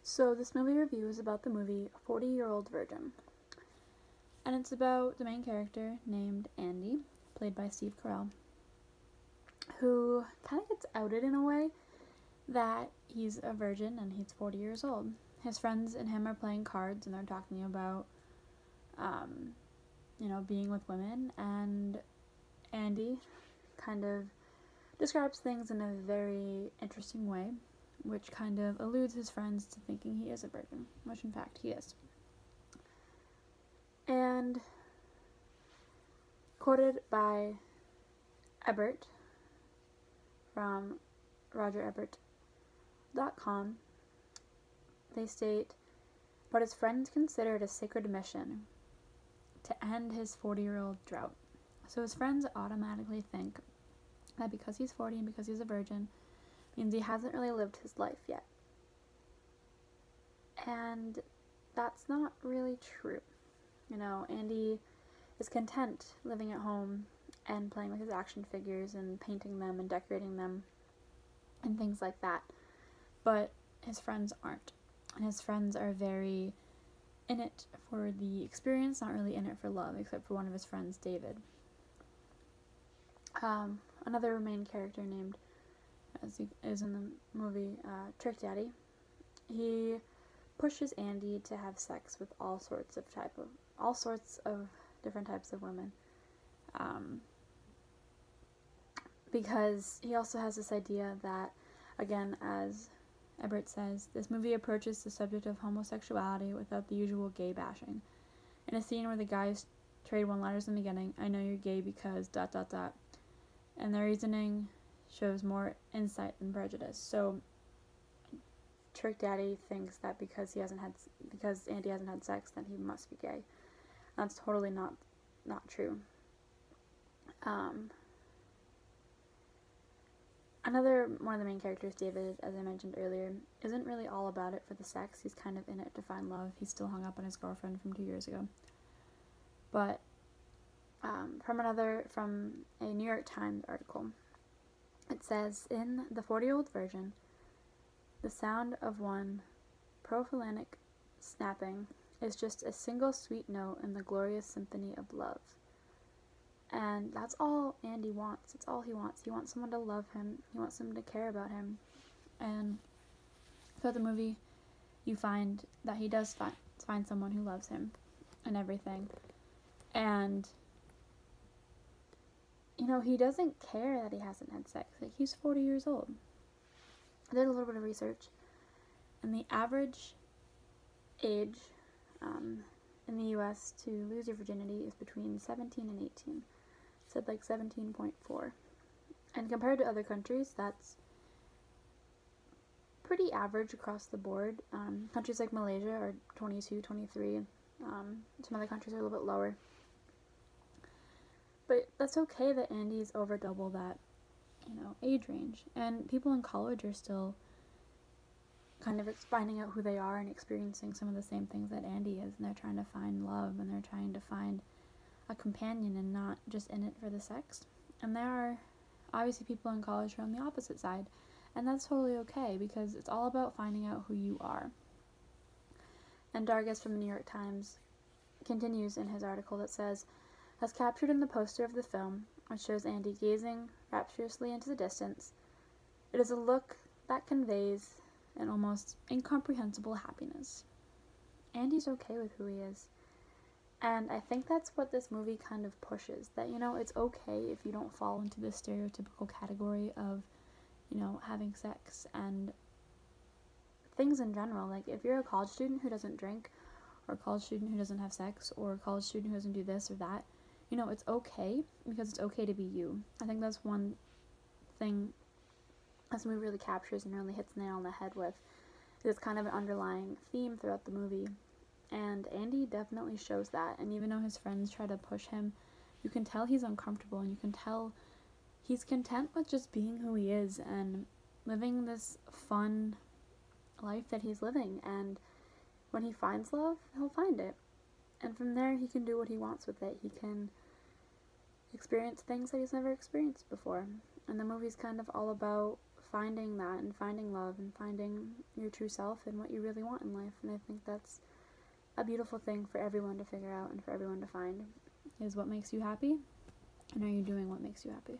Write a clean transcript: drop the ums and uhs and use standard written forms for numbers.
So this movie review is about the movie 40-Year-Old Virgin. And it's about the main character named Andy, played by Steve Carell, who kind of gets outed in a way that he's a virgin and he's 40 years old. His friends and him are playing cards and they're talking about, being with women, and Andy kind of describes things in a very interesting way, which kind of eludes his friends to thinking he is a virgin, which in fact he is. And quoted by Ebert from RogerEbert.com, they state, but his friends consider it a sacred mission to end his 40-year-old drought. So his friends automatically think that because he's 40 and because he's a virgin means he hasn't really lived his life yet. And that's not really true. Andy is content living at home and playing with his action figures and painting them and decorating them and things like that. But his friends aren't. And his friends are very in it for the experience, not really in it for love, except for one of his friends, David. Another main character named, as he is in the movie, Trick Daddy, he pushes Andy to have sex with all sorts of different types of women, because he also has this idea that, again, as Ebert says, this movie approaches the subject of homosexuality without the usual gay bashing. In a scene where the guys trade one-liners in the beginning, I know you're gay because ... and their reasoning shows more insight than prejudice. So Trick Daddy thinks that because Andy hasn't had sex, then he must be gay. That's totally not true. Another one of the main characters, David, as I mentioned earlier, isn't really all about it for the sex. He's kind of in it to find love. He's still hung up on his girlfriend from 2 years ago. But from a New York Times article, it says, in the 40-year-old virgin, the sound of one prophylactic snapping is just a single sweet note in the glorious symphony of love. And that's all Andy wants. It's all he wants. He wants someone to love him. He wants someone to care about him. And throughout the movie, you find that he does find someone who loves him and everything. And he doesn't care that he hasn't had sex. Like, he's 40 years old. I did a little bit of research, and the average age in the U.S. to lose your virginity is between 17 and 18. It said like 17.4. And compared to other countries, that's pretty average across the board. Countries like Malaysia are 22, 23. Some other countries are a little bit lower. But that's okay that Andy's over double that, age range. And people in college are still kind of finding out who they are and experiencing some of the same things that Andy is. And they're trying to find love, and they're trying to find a companion and not just in it for the sex. And there are obviously people in college who are on the opposite side. And that's totally okay, because it's all about finding out who you are. And Dargis from the New York Times continues in his article that says, as captured in the poster of the film, which shows Andy gazing rapturously into the distance, it is a look that conveys an almost incomprehensible happiness. Andy's okay with who he is. And I think that's what this movie kind of pushes, that, it's okay if you don't fall into this stereotypical category of, having sex and things in general. Like, if you're a college student who doesn't drink, or a college student who doesn't have sex, or a college student who doesn't do this or that, it's okay, because it's okay to be you. I think that's one thing this movie really captures and really hits the nail on the head with. It's kind of an underlying theme throughout the movie. And Andy definitely shows that. And even though his friends try to push him, you can tell he's uncomfortable, and you can tell he's content with just being who he is and living this fun life that he's living. And when he finds love, he'll find it. And from there, he can do what he wants with it. He can experience things that he's never experienced before. And the movie's kind of all about finding that and finding love and finding your true self and what you really want in life. And I think that's a beautiful thing for everyone to figure out and for everyone to find, is what makes you happy, and are you doing what makes you happy?